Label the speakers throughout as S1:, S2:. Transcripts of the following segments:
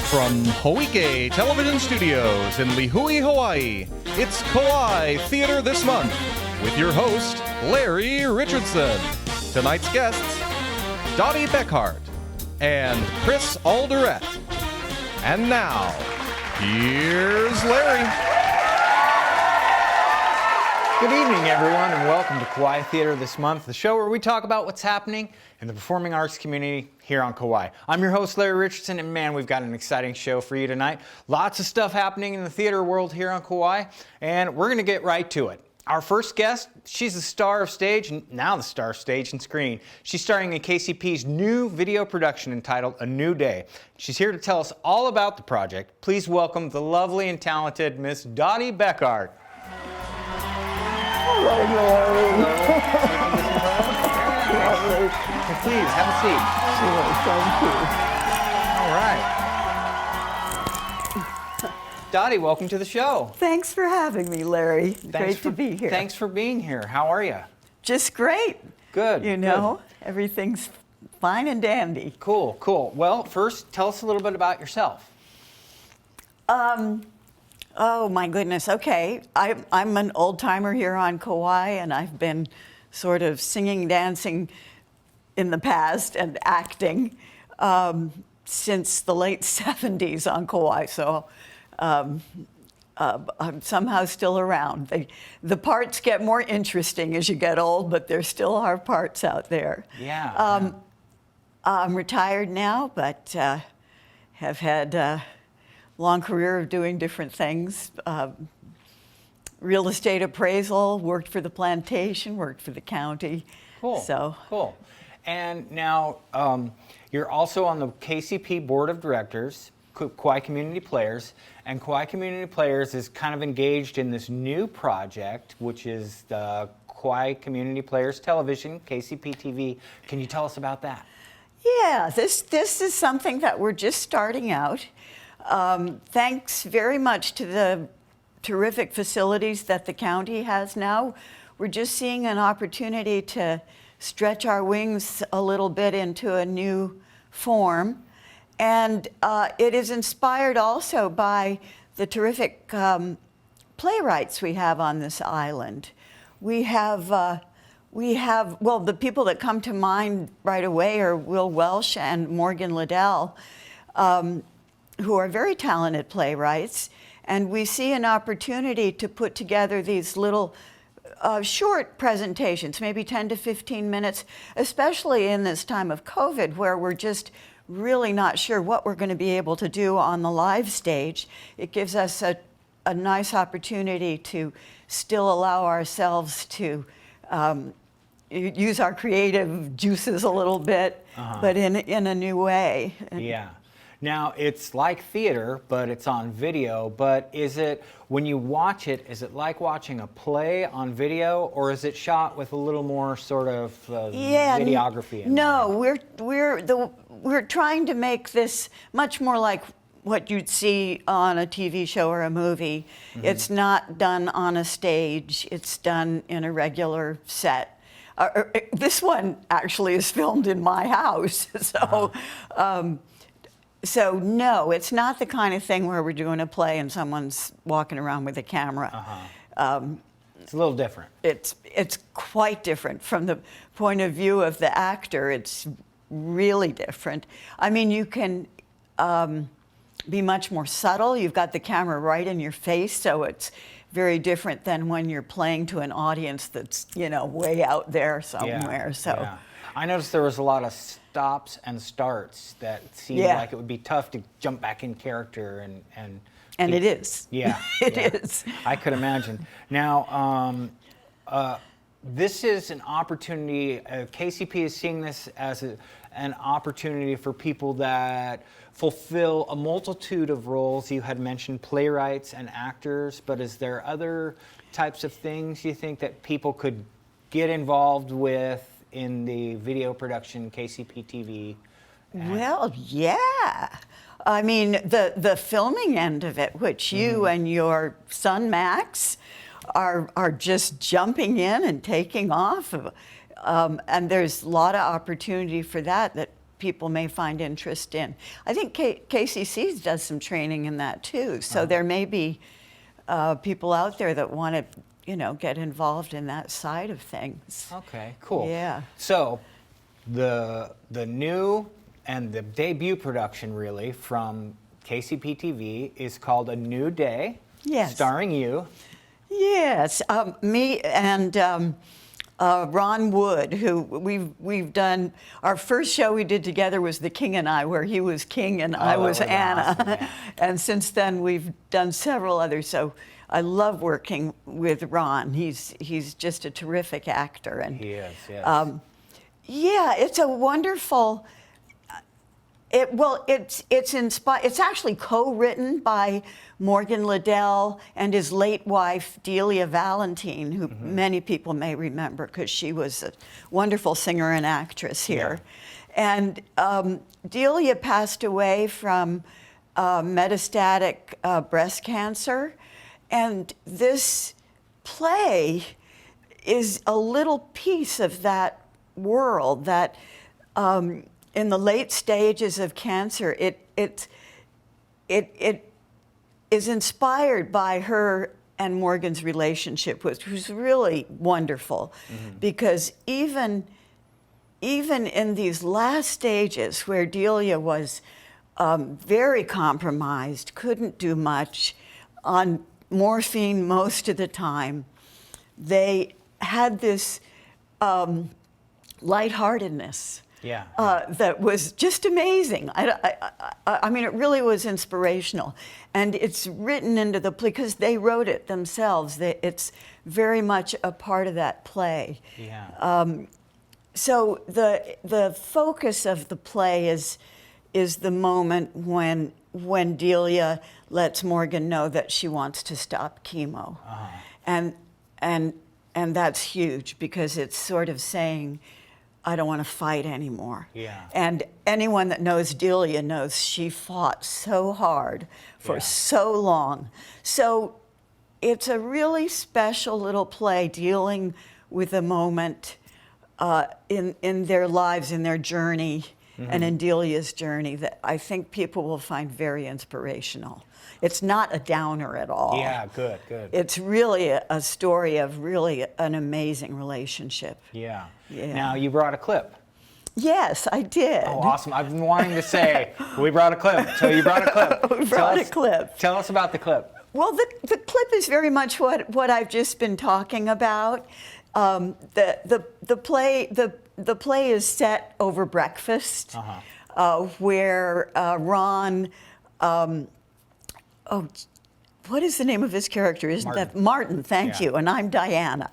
S1: From Hoike Television Studios in Lihue, Hawaii, it's Kauai Theater This Month with your host, Larry Richardson. Tonight's guests, Dottie Beckhart and Chris Alderette. And now, here's Larry.
S2: Good evening, everyone, and welcome to Kauai Theater This Month, the show where we talk about what's happening in the performing arts community here on Kauai. I'm your host, Larry Richardson, and man, we've got an exciting show for you tonight. Lots of stuff happening in the theater world here on Kauai, and we're going to get right to it. Our first guest, she's the star of stage, and now the star of stage and screen. She's starring in KCP's new video production entitled A New Day. She's here to tell us all about the project. Please welcome the lovely and talented Miss Dottie Beckhart.
S3: Hello, Larry.
S2: Please, have a seat.
S3: Sure, thank you.
S2: All right. Dottie, welcome to the show.
S3: Thanks for having me, Larry. Great to be here.
S2: Thanks for being here. How are you?
S3: Just great.
S2: Good.
S3: You know, everything's fine and dandy.
S2: Cool, cool. Well, first, tell us a little bit about yourself.
S3: Oh, my goodness. Okay. I'm an old-timer here on Kauai, and I've been sort of singing, dancing in the past and acting since the late 70s on Kauai. So I'm somehow still around. The parts get more interesting as you get old, but there still are parts out there.
S2: Yeah.
S3: I'm retired now, but have had a long career of doing different things. Real estate appraisal, worked for the plantation, worked for the county.
S2: Cool. Cool. And now you're also on the KCP Board of Directors, Kauai Community Players, and Kauai Community Players is kind of engaged in this new project, which is the Kauai Community Players Television, KCP TV. Can you tell us about that?
S3: Yeah, this is something that we're just starting out. Thanks very much to the terrific facilities that the county has now. We're just seeing an opportunity to stretch our wings a little bit into a new form. And it is inspired also by the terrific playwrights we have on this island. We have, well, the people that come to mind right away are Will Welsh and Morgan Liddell, who are very talented playwrights. And we see an opportunity to put together these little short presentations, maybe 10 to 15 minutes, especially in this time of COVID, where we're just really not sure what we're going to be able to do on the live stage. It gives us a nice opportunity to still allow ourselves to use our creative juices a little bit, but in a new way.
S2: Yeah. Now, it's like theater, but it's on video. But is it, when you watch it, is it like watching a play on video, or is it shot with a little more sort of videography?
S3: No, we're trying to make this much more like what you'd see on a TV show or a movie. Mm-hmm. It's not done on a stage. It's done in a regular set. This one actually is filmed in my house, so. So no, it's not the kind of thing where we're doing a play and someone's walking around with a camera.
S2: It's a little different.
S3: It's quite different from the point of view of the actor. It's really different. I mean, you can be much more subtle. You've got the camera right in your face, so it's very different than when you're playing to an audience that's, you know, way out there somewhere.
S2: Yeah. I noticed there was a lot of stops and starts that seemed like it would be tough to jump back in character and
S3: it is.
S2: Yeah.
S3: It is.
S2: I could imagine. Now, this is an opportunity, KCP is seeing this as an opportunity for people that fulfill a multitude of roles. You had mentioned playwrights and actors, but is there other types of things you think that people could get involved with in the video production, KCP TV?
S3: Well, yeah. I mean, the filming end of it, which you and your son Max are just jumping in and taking off. And there's a lot of opportunity for that people may find interest in. I think KCC does some training in that too. So there may be people out there that want to, get involved in that side of things.
S2: Okay, cool.
S3: Yeah.
S2: So the new and the debut production really from KCP-TV is called A New Day.
S3: Yes.
S2: Starring you.
S3: Yes, me and Ron Wood, who we've done. Our first show we did together was The King and I, where he was King and I was Anna.
S2: Awesome, yeah.
S3: And since then we've done several others. So I love working with Ron. He's just a terrific actor, and
S2: He is, yes.
S3: yeah, it's a wonderful. It's actually co-written by Morgan Liddell and his late wife Delia Valentine, who many people may remember because she was a wonderful singer and actress here. And Delia passed away from metastatic breast cancer, and this play is a little piece of that world that. In the late stages of cancer, it is inspired by her and Morgan's relationship, which was really wonderful, because even in these last stages where Delia was very compromised, couldn't do much, on morphine most of the time, they had this lightheartedness.
S2: Yeah.
S3: That was just amazing. I mean, it really was inspirational. And it's written into the play, because they wrote it themselves. It's very much a part of that play.
S2: Yeah.
S3: So the focus of the play is the moment when Delia lets Morgan know that she wants to stop chemo. And that's huge, because it's sort of saying, I don't want to fight anymore.
S2: Yeah.
S3: And anyone that knows Delia knows she fought so hard for so long. So it's a really special little play dealing with a moment in their lives, in their journey, and in Delia's journey, that I think people will find very inspirational. It's not a downer at all.
S2: Yeah, good.
S3: It's really a story of really an amazing relationship.
S2: Yeah.
S3: Yeah.
S2: Now, you brought a clip.
S3: Yes, I did.
S2: Oh, awesome. I've been wanting to say, we brought a clip. So you brought a clip.
S3: We brought a clip.
S2: Tell us about the clip.
S3: Well, the clip is very much what I've just been talking about. The play is set over breakfast, where Ron. What is the name of his character? Isn't
S2: Martin.
S3: that Martin? Thank you. And I'm Diana.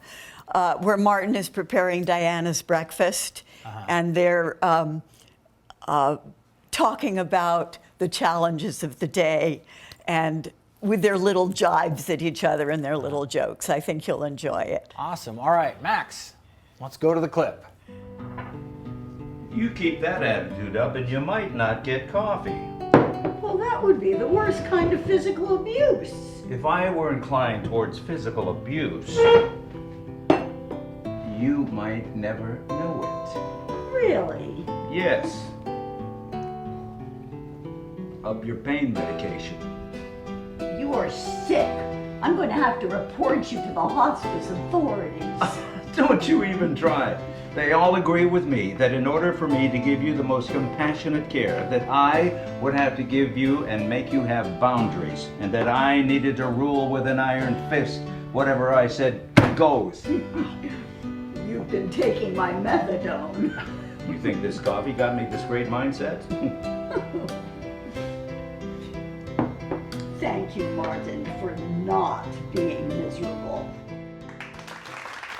S3: Where Martin is preparing Diana's breakfast, and they're talking about the challenges of the day, and with their little jibes at each other and their little jokes. I think you'll enjoy it.
S2: Awesome. All right, Max, let's go to the clip.
S4: You keep that attitude up and you might not get coffee.
S3: Well, that would be the worst kind of physical abuse.
S4: If I were inclined towards physical abuse, you might never know
S3: Really?
S4: it. Yes. Up your pain medication.
S3: You are sick. I'm going to have to report you to the hospice authorities.
S4: Don't you even try. They all agree with me that in order for me to give you the most compassionate care, that I would have to give you and make you have boundaries, and that I needed to rule with an iron fist. Whatever I said goes.
S3: You've been taking my methadone.
S4: You think this coffee got me this great mindset?
S3: Thank you, Martin, for not being miserable.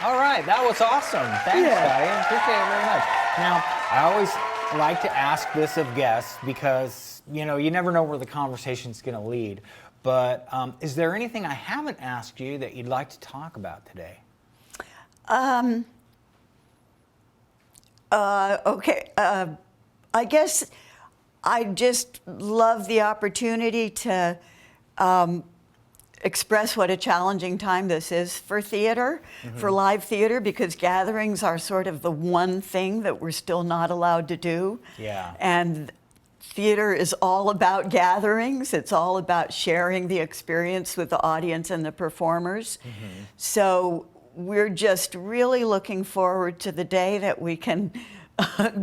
S2: All right, that was awesome. Thanks, Scotty. I appreciate it very much. Now, I always like to ask this of guests because, you never know where the conversation's going to lead. But is there anything I haven't asked you that you'd like to talk about today?
S3: Okay. I guess I just love the opportunity to express what a challenging time this is for theater, for live theater, because gatherings are sort of the one thing that we're still not allowed to do.
S2: Yeah.
S3: And theater is all about gatherings. It's all about sharing the experience with the audience and the performers. So we're just really looking forward to the day that we can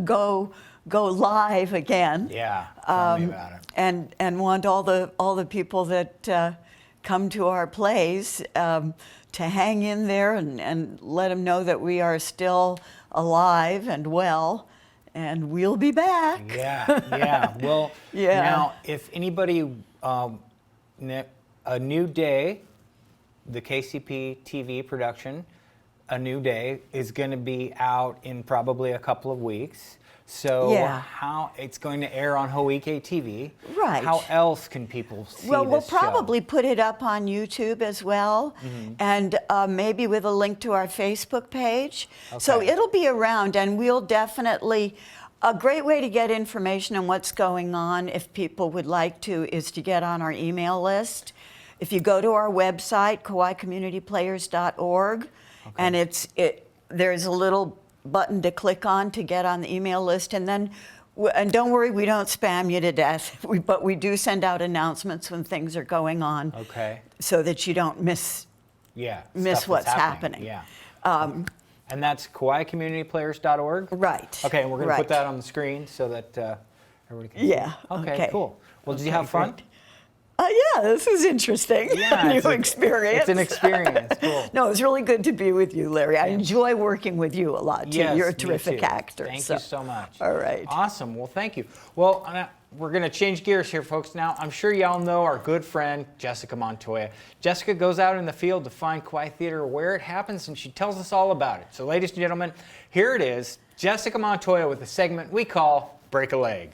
S3: go live again.
S2: Yeah, tell me about it.
S3: And want all the people that come to our plays to hang in there and let them know that we are still alive and well, and we'll be back.
S2: Yeah. Well, now, if anybody, A New Day, the KCP TV production, A New Day, is going to be out in probably a couple of weeks. So how it's going to air on Hawaii TV.
S3: Right.
S2: How else can people see
S3: Well, we'll
S2: this
S3: probably
S2: show?
S3: put it up on YouTube as well, and maybe with a link to our Facebook page. So
S2: Okay.
S3: it'll be around, and we'll definitely. A great way to get information on what's going on, if people would like to, is to get on our email list. If you go to our website, kauaicommunityplayers.org, and there's a little button to click on to get on the email list, and then, and don't worry, we don't spam you to death, but we do send out announcements when things are going on, so that you don't miss what's happening.
S2: Yeah. And that's kauaicommunityplayers.org?
S3: Right.
S2: Okay, and we're going to put that on the screen so that everybody can see.
S3: Yeah.
S2: Okay, cool. Well, did you have fun?
S3: Great. Yeah, this was interesting.
S2: Yeah,
S3: New experience.
S2: It's an experience. Cool.
S3: No, it's really good to be with you, Larry. I enjoy working with you a lot, too.
S2: Yes,
S3: You're a
S2: me
S3: terrific
S2: too.
S3: actor.
S2: Thank you so much.
S3: All right.
S2: Awesome. Well, thank you. Well, we're going to change gears here, folks. Now, I'm sure y'all know our good friend, Jessica Montoya. Jessica goes out in the field to find Kauai theater where it happens, and she tells us all about it. So, ladies and gentlemen, here it is, Jessica Montoya with a segment we call Break a Leg.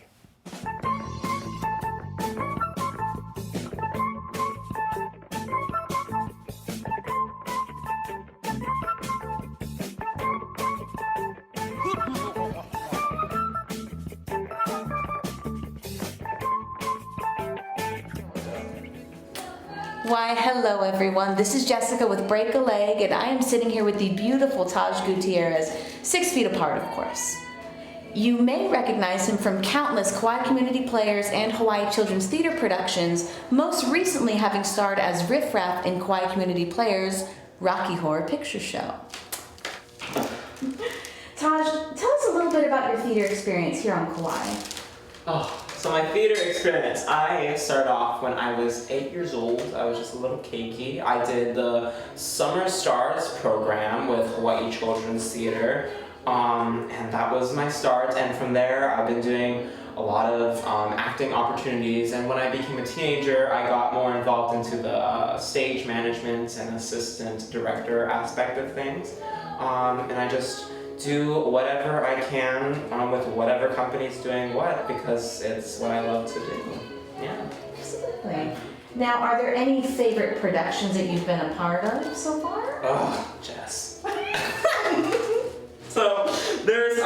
S5: Why, hello everyone. This is Jessica with Break a Leg, and I am sitting here with the beautiful Taj Gutierrez, 6 feet apart, of course. You may recognize him from countless Kauai Community Players and Hawaii Children's Theater productions, most recently having starred as Riff Raff in Kauai Community Players' Rocky Horror Picture Show. Taj, tell us a little bit about your theater experience here on Kauai.
S6: So my theater experience, I started off when I was 8 years old. I was just a little cakey. I did the Summer Stars program with Hawaii Children's Theater, and that was my start. And from there, I've been doing a lot of acting opportunities. And when I became a teenager, I got more involved into the stage management and assistant director aspect of things. And I just do whatever I can with whatever company's doing what, because it's what I love to do. Yeah.
S5: Absolutely. Now, are there any favorite productions that you've been a part of so far?
S6: Oh, Jess. So there's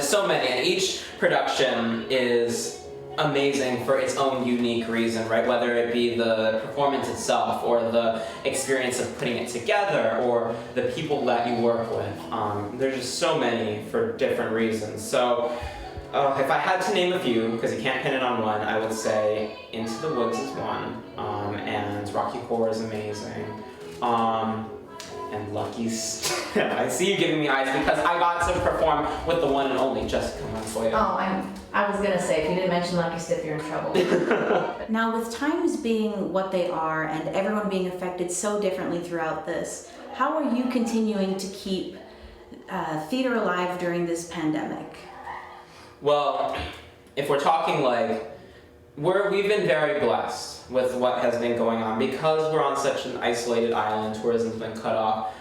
S6: so many, and each production is amazing for its own unique reason, right? Whether it be the performance itself, or the experience of putting it together, or the people that you work with. There's just so many for different reasons. So if I had to name a few, because you can't pin it on one, I would say Into the Woods is one, and Rocky Horror is amazing. And Lucky's, I see you giving me eyes because I got to perform with the one and only Jessica Montoya.
S5: Oh, I was gonna say, if you didn't mention Lucky Stiff, you're in trouble. Now, with times being what they are and everyone being affected so differently throughout this, how are you continuing to keep theater alive during this pandemic?
S6: Well, if we're talking we've been very blessed with what has been going on. Because we're on such an isolated island, tourism's been cut off,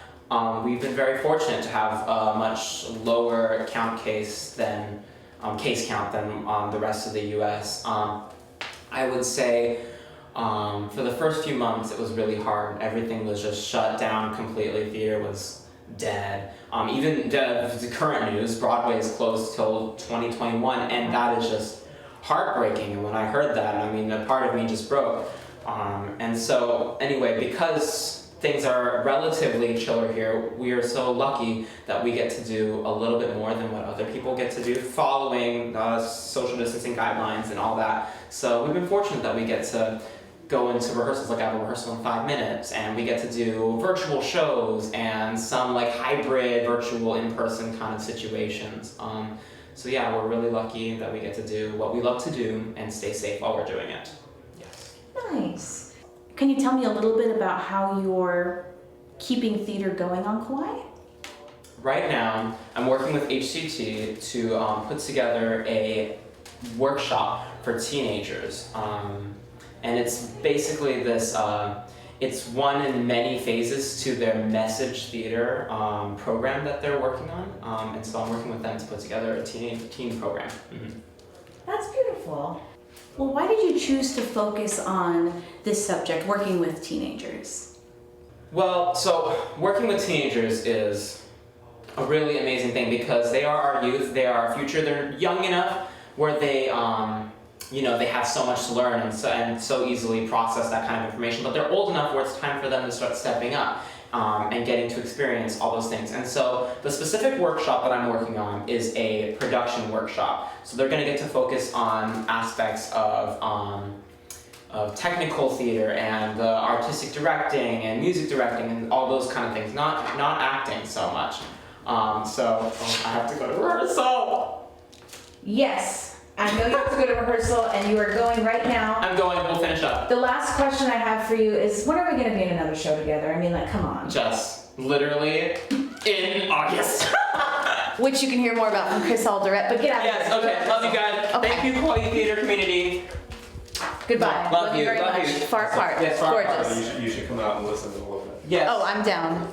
S6: we've been very fortunate to have a much lower case count than the rest of the U.S. I would say for the first few months it was really hard. Everything was just shut down completely. Theater was dead. Even the current news, Broadway is closed till 2021, and that is just heartbreaking. And when I heard that, I mean, a part of me just broke. And so anyway, because things are relatively chiller here, we are so lucky that we get to do a little bit more than what other people get to do, following social distancing guidelines and all that. So we've been fortunate that we get to go into rehearsals, like I have a rehearsal in 5 minutes, and we get to do virtual shows and some like hybrid virtual in-person kind of situations. So yeah, we're really lucky that we get to do what we love to do and stay safe while we're doing it. Yes.
S5: Nice. Can you tell me a little bit about how you're keeping theater going on Kauai?
S6: Right now, I'm working with HCT to put together a workshop for teenagers. And it's basically this, it's one in many phases to their message theater program that they're working on. And so I'm working with them to put together a teen program. Mm-hmm.
S5: That's beautiful. Well, why did you choose to focus on this subject, working with teenagers?
S6: Well, so working with teenagers is a really amazing thing because they are our youth, they are our future. They're young enough where they, they have so much to learn and so easily process that kind of information, but they're old enough where it's time for them to start stepping up and getting to experience all those things. And so the specific workshop that I'm working on is a production workshop. So they're going to get to focus on aspects of technical theater and artistic directing and music directing and all those kind of things, not acting so much. So I have to go to rehearsal.
S5: Yes. I know you have to go to rehearsal and you are going right now.
S6: I'm going, we'll finish up.
S5: The last question I have for you is, when are we going to be in another show together? I mean, like, come on.
S6: Just literally in August.
S5: Which you can hear more about from Chris Alderette, but get out of here.
S6: Yes, okay, love you guys.
S5: Okay.
S6: Thank you, Kauai Theater community.
S5: Goodbye.
S6: Love you,
S5: very
S6: love
S5: much.
S6: you.
S5: Far apart.
S6: Yes, far apart.
S5: Gorgeous.
S7: You should come out and listen a little bit.
S6: Yes.
S5: Oh, I'm down.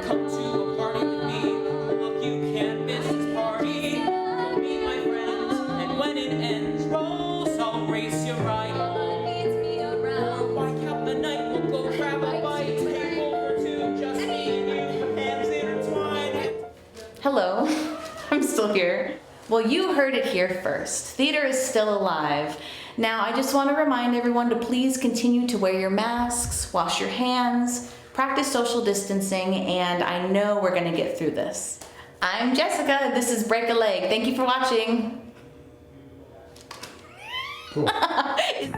S6: Come to a party with me. Look, you can't miss this party. You'll meet my friends, and when it ends, roll, so I'll race you right home. Why count the night? We'll go grab a bite. Table for two, just me and you, hands intertwined.
S5: Hello. I'm still here. Well, you heard it here first. Theater is still alive. Now, I just want to remind everyone to please continue to wear your masks, wash your hands, practice social distancing, and I know we're going to get through this. I'm Jessica. This is Break a Leg. Thank you for watching.
S2: Cool. And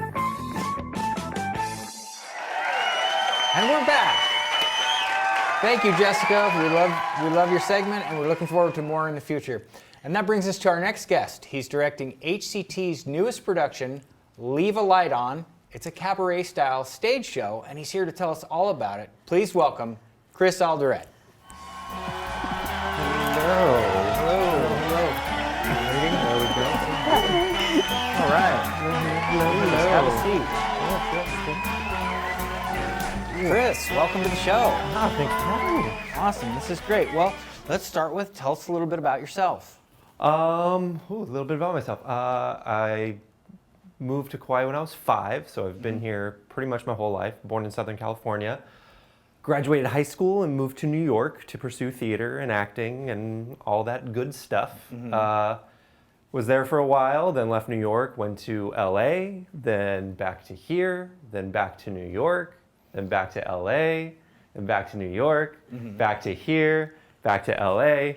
S2: we're back. Thank you, Jessica. We love your segment, and we're looking forward to more in the future. And that brings us to our next guest. He's directing HCT's newest production, Leave a Light On. It's a cabaret-style stage show, and he's here to tell us all about it. Please welcome Chris Alderette.
S7: Hello.
S2: Hello. There we go. All right. Hello. Have a seat. Chris, welcome to the show.
S7: Oh, thanks for having me.
S2: Awesome. This is great. Well, let's start with tell us a little bit about yourself.
S7: A little bit about myself. I moved to Kauai when I was 5, so I've been here pretty much my whole life. Born in Southern California. Graduated high school and moved to New York to pursue theater and acting and all that good stuff. Was there for a while, then left New York, went to LA, then back to here, then back to New York, then back to LA, then back to New York, back to here, back to LA,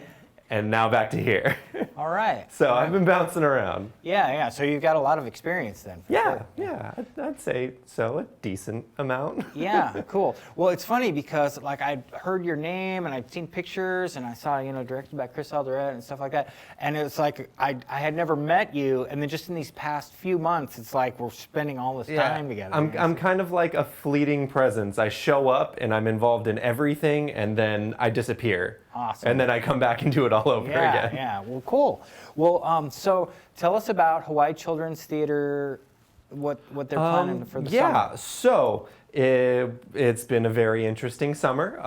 S7: and now back to here.
S2: All right.
S7: So I've been bouncing around.
S2: Yeah. So you've got a lot of experience then. for sure.
S7: Yeah, I'd say so, a decent amount.
S2: Yeah, cool. Well, it's funny because like I'd heard your name and I'd seen pictures and I saw, directed by Chris Alderette and stuff like that. And it's like I had never met you, and then just in these past few months, it's like we're spending all this time together.
S7: I'm kind of like a fleeting presence. I show up and I'm involved in everything, and then I disappear.
S2: Awesome.
S7: And then I come back and do it all over again.
S2: Yeah. Well, cool. Well, so tell us about Hawaii Children's Theater, what they're planning for the summer.
S7: Yeah, so it's been a very interesting summer.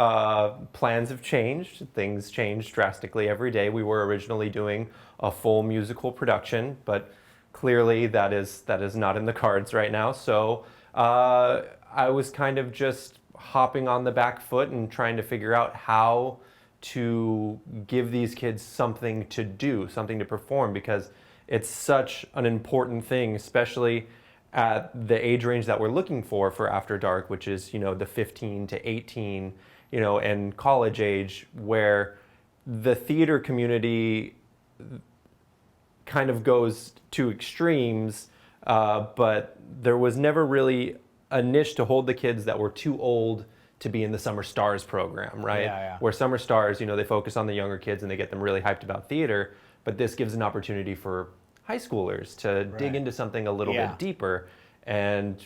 S7: Plans have changed. Things change drastically every day. We were originally doing a full musical production, but clearly that is not in the cards right now. So I was kind of just hopping on the back foot and trying to figure out how to give these kids something to do, something to perform, because it's such an important thing, especially at the age range that we're looking for After Dark, which is, the 15 to 18, and college age, where the theater community kind of goes to extremes, but there was never really a niche to hold the kids that were too old to be in the Summer Stars program, right?
S2: Yeah.
S7: Where Summer Stars, they focus on the younger kids and they get them really hyped about theater, but this gives an opportunity for high schoolers to dig into something a little bit deeper. And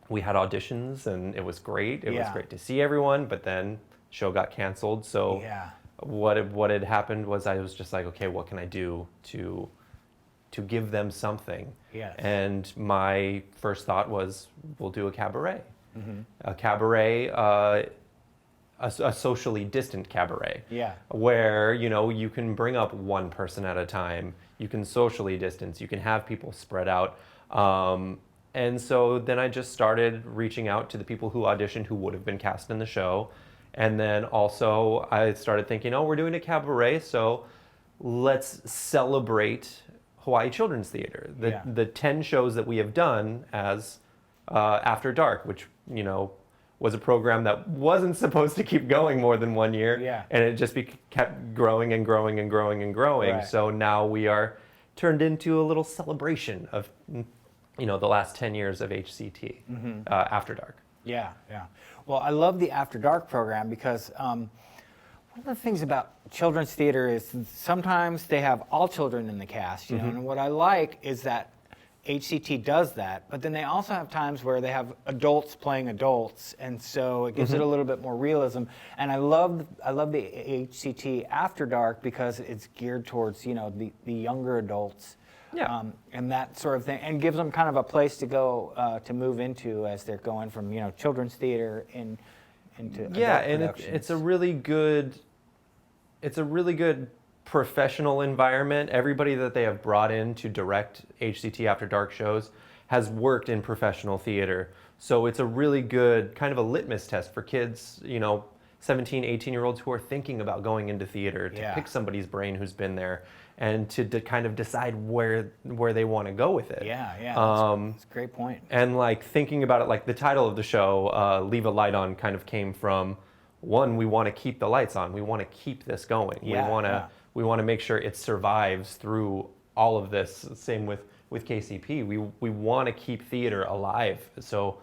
S7: we had auditions and it was great. It was great to see everyone, but then show got canceled. So what had happened was I was just like, okay, what can I do to give them something?
S2: Yes.
S7: And my first thought was, we'll do a cabaret. A cabaret, a socially distant cabaret.
S2: Yeah.
S7: Where, you can bring up one person at a time. You can socially distance. You can have people spread out. And so then I just started reaching out to the people who auditioned who would have been cast in the show. And then also I started thinking, we're doing a cabaret, so let's celebrate Hawaii Children's Theater. The 10 shows that we have done as After Dark, which, was a program that wasn't supposed to keep going more than 1 year.
S2: Yeah.
S7: And it just kept growing and growing and growing and growing.
S2: Right.
S7: So now we are turned into a little celebration of, the last 10 years of HCT, After Dark.
S2: Yeah. Well, I love the After Dark program because one of the things about children's theater is sometimes they have all children in the cast, and what I like is that HCT does that, but then they also have times where they have adults playing adults, and so it gives it a little bit more realism. And I love the HCT After Dark because it's geared towards the younger adults.
S7: Yeah.
S2: And that sort of thing, and gives them kind of a place to go to move into as they're going from children's theater into adult productions.
S7: It's a really good professional environment. Everybody that they have brought in to direct HCT After Dark shows has worked in professional theater, so it's a really good kind of a litmus test for kids, 17, 18-year-olds who are thinking about going into theater, to pick somebody's brain who's been there, and to kind of decide where they want to go with it.
S2: Yeah, that's a great point.
S7: And thinking about it, the title of the show, Leave a Light On, kind of came from, one, we want to keep the lights on. We want to keep this going. We want to make sure it survives through all of this. Same with KCP. We want to keep theater alive. So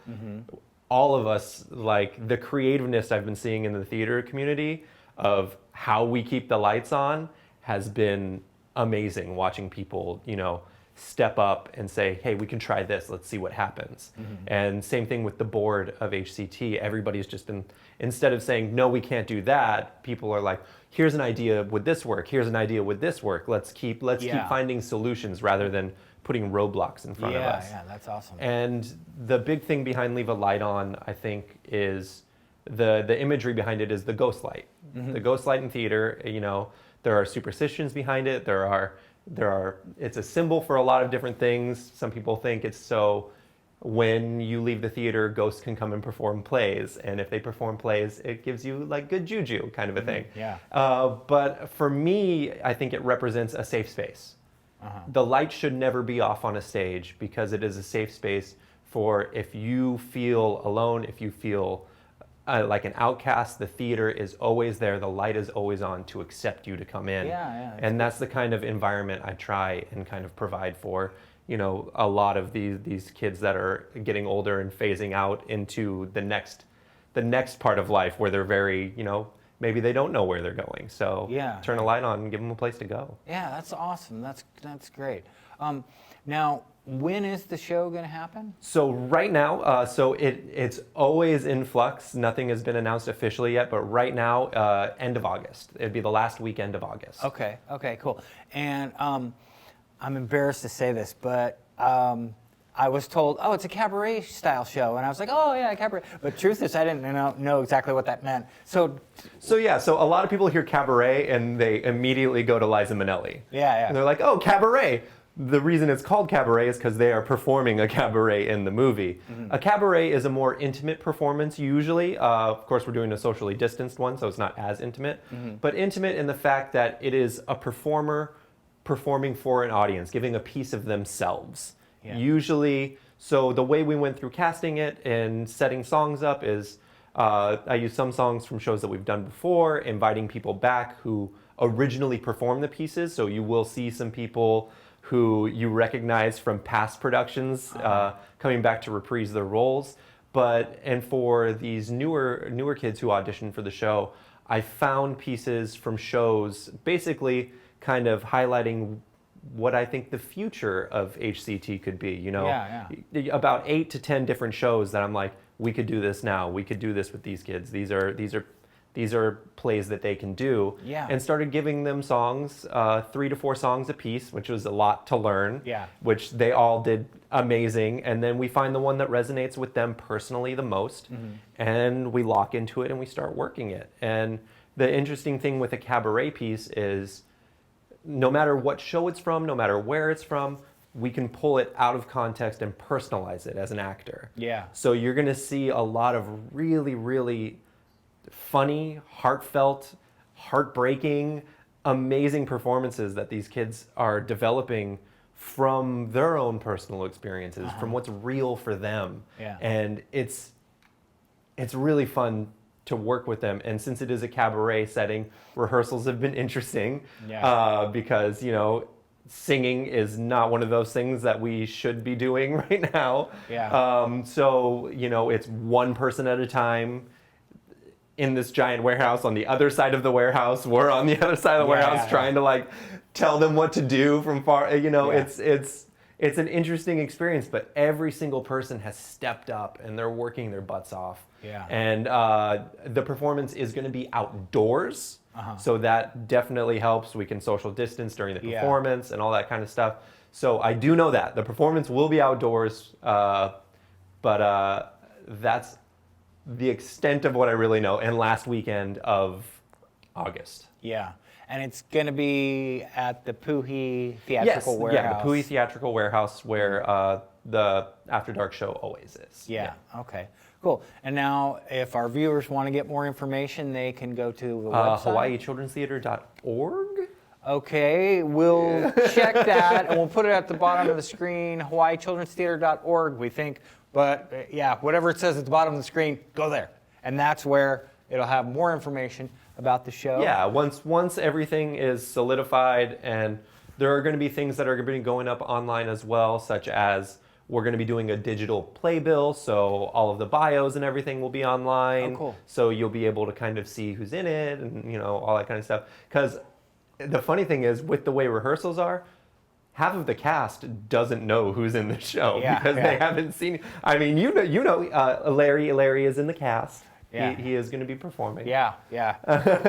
S7: all of us, the creativeness I've been seeing in the theater community of how we keep the lights on has been amazing, watching people, step up and say, hey, we can try this, let's see what happens. And same thing with the board of HCT. Everybody's just been, instead of saying, no, we can't do that, people are like, here's an idea, would this work? Here's an idea, would this work? Let's keep finding solutions rather than putting roadblocks in front of us.
S2: Yeah, that's awesome.
S7: And the big thing behind Leave a Light On, I think, is the imagery behind it is the ghost light. The ghost light in theater, there are superstitions behind it. It's a symbol for a lot of different things. Some people think it's so when you leave the theater, ghosts can come and perform plays. And if they perform plays, it gives you good juju kind of a thing.
S2: Yeah.
S7: But for me, I think it represents a safe space. The light should never be off on a stage because it is a safe space for if you feel alone, if you feel like an outcast, the theater is always there. The light is always on to accept you to come in. And that's the kind of environment I try and kind of provide for, a lot of these kids that are getting older and phasing out into the next part of life where they're very, maybe they don't know where they're going. So turn a light on and give them a place to go.
S2: Yeah, that's awesome. That's great. Now, when is the show going to happen?
S7: So right now, it's always in flux. Nothing has been announced officially yet, but right now, end of August. It'd be the last weekend of August.
S2: Okay, cool. And I'm embarrassed to say this, but I was told, it's a cabaret style show, and I was like, oh yeah, cabaret. But truth is, I didn't know exactly what that meant. So
S7: a lot of people hear cabaret and they immediately go to Liza Minnelli.
S2: Yeah.
S7: And they're like, oh, cabaret. the reason it's called cabaret is because they are performing a cabaret in the movie. A cabaret is a more intimate performance usually. Of course, we're doing a socially distanced one, so it's not as intimate. But intimate in the fact that it is a performer performing for an audience, giving a piece of themselves.
S2: Yeah.
S7: Usually, so the way we went through casting it and setting songs up is I use some songs from shows that we've done before, inviting people back who originally performed the pieces. So you will see some people who you recognize from past productions coming back to reprise their roles. And for these newer kids who auditioned for the show, I found pieces from shows basically kind of highlighting what I think the future of HCT could be. You know, about 8 to 10 different shows that I'm like, we could do this now. We could do this with these kids. These are plays that they can do.
S2: Yeah.
S7: And started giving them songs, 3 to 4 songs a piece, which was a lot to learn.
S2: Yeah.
S7: Which they all did amazing. And then we find the one that resonates with them personally the most, and we lock into it and we start working it. And the interesting thing with a cabaret piece is, no matter what show it's from, no matter where it's from, we can pull it out of context and personalize it as an actor.
S2: Yeah.
S7: So you're going to see a lot of really, really funny, heartfelt, heartbreaking, amazing performances that these kids are developing from their own personal experiences, from what's real for them.
S2: Yeah.
S7: And it's really fun to work with them. And since it is a cabaret setting, rehearsals have been interesting because, you know, singing is not one of those things that we should be doing right now.
S2: Yeah.
S7: So, you know, it's one person at a time in this giant warehouse. On the other side of the warehouse, we're on the other side of the warehouse trying to like tell them what to do from far, you know, it's an interesting experience, but every single person has stepped up and they're working their butts off.
S2: Yeah.
S7: And the performance is going to be outdoors. So that definitely helps. We can social distance during the performance and all that kind of stuff. So I do know that the performance will be outdoors, but that's the extent of what I really know. And last weekend of August.
S2: Yeah. And it's going to be at the Puhi Theatrical Warehouse.
S7: Yeah, the Puhi Theatrical Warehouse where the After Dark show always is.
S2: Yeah, okay. Cool. And now, if our viewers want to get more information, they can go to the website?
S7: HawaiiChildren'sTheater.org.
S2: Okay, we'll check that, and we'll put it at the bottom of the screen, HawaiiChildren'sTheater.org, we think. But, yeah, whatever it says at the bottom of the screen, go there. And that's where it'll have more information about the show.
S7: Yeah, once everything is solidified, and there are going to be things that are going to be going up online as well, such as we're going to be doing a digital playbill, so all of the bios and everything will be online.
S2: Oh, cool.
S7: So you'll be able to kind of see who's in it and, you know, all that kind of stuff. Because the funny thing is, with the way rehearsals are, half of the cast doesn't know who's in the show because they haven't seen. I mean, you know, Larry is in the cast.
S2: Yeah.
S7: He is going to be performing.
S2: Yeah.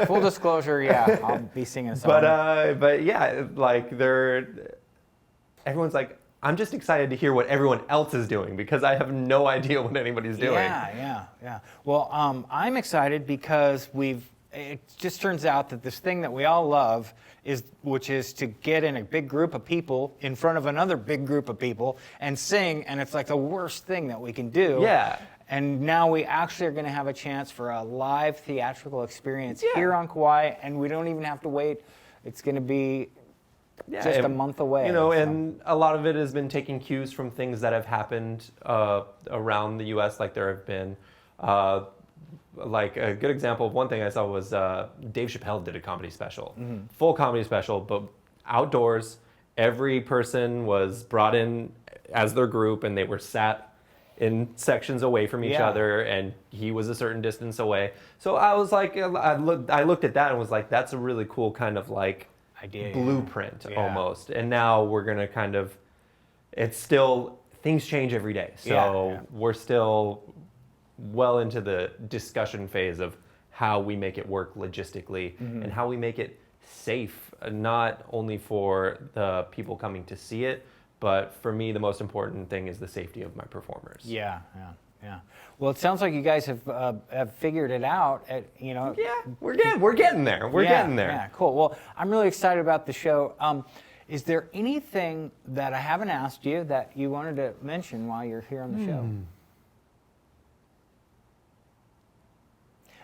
S2: Full disclosure, I'll be singing a song.
S7: But yeah, like everyone's like, I'm just excited to hear what everyone else is doing because I have no idea what anybody's doing.
S2: Yeah. Well, I'm excited because it just turns out that this thing that we all love which is to get in a big group of people in front of another big group of people and sing, and it's like the worst thing that we can do.
S7: Yeah.
S2: And now we actually are going to have a chance for a live theatrical experience here on Kauai, and we don't even have to wait. It's going to be just a month away.
S7: You know, and a lot of it has been taking cues from things that have happened around the U.S. Like there have been, like a good example of one thing I saw was Dave Chappelle did a comedy special, full comedy special, but outdoors. Every person was brought in as their group, and they were sat in sections away from each other, and he was a certain distance away. So I was like, I looked at that and was like, that's a really cool kind of like
S2: idea,
S7: blueprint almost. And now we're gonna kind of, it's still, things change every day. So we're still well into the discussion phase of how we make it work logistically and how we make it safe, not only for the people coming to see it, but for me, the most important thing is the safety of my performers.
S2: Yeah. Well, it sounds like you guys have figured it out. We're
S7: getting there. We're getting there.
S2: Yeah, cool. Well, I'm really excited about the show. Is there anything that I haven't asked you that you wanted to mention while you're here on the show?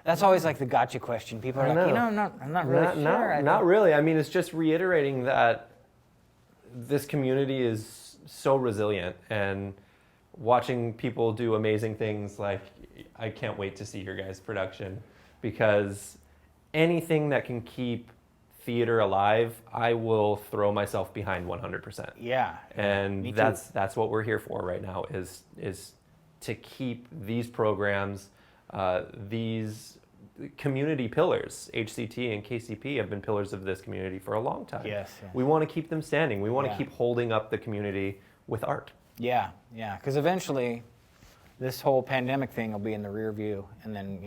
S2: That's always like the gotcha question. People are like, I'm not really sure.
S7: Not really. I mean, it's just reiterating that this community is so resilient, and watching people do amazing things. Like, I can't wait to see your guys' production, because anything that can keep theater alive, I will throw myself behind 100%.
S2: Yeah.
S7: And that's what we're here for right now, is to keep these programs, these community pillars. HCT and KCP have been pillars of this community for a long time.
S2: Yes.
S7: We want to keep them standing. We want to keep holding up the community with art.
S2: Yeah, because eventually this whole pandemic thing will be in the rear view, and then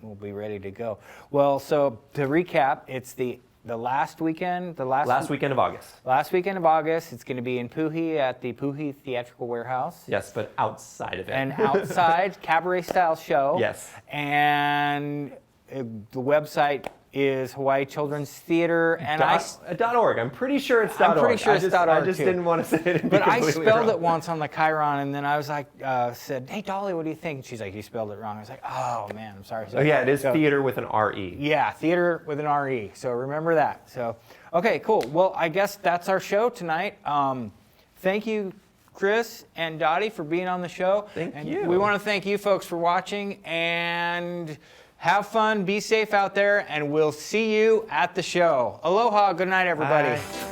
S2: we'll be ready to go. Well, so to recap, it's the last weekend,
S7: last weekend of August.
S2: Last weekend of August. It's going to be in Puhi at the Puhi Theatrical Warehouse.
S7: Yes, but outside of it.
S2: An outside cabaret style show.
S7: Yes.
S2: And the website is Hawaii Children's Theater, and
S7: .org. I'm pretty sure it's .org.
S2: I'm pretty sure it's .org
S7: I just
S2: too.
S7: didn't want to say it.
S2: But I spelled it once on the Chiron, and then I was like, said, "Hey Dolly, what do you think?" And she's like, "You spelled it wrong." I was like, "Oh man, I'm sorry." So,
S7: it is theater with an R-E.
S2: Yeah, theater with an R-E. So remember that. So, okay, cool. Well, I guess that's our show tonight. Thank you, Chris and Dottie, for being on the show.
S7: Thank you.
S2: We want to thank you folks for watching, and have fun, be safe out there, and we'll see you at the show. Aloha, good night, everybody.
S7: Bye.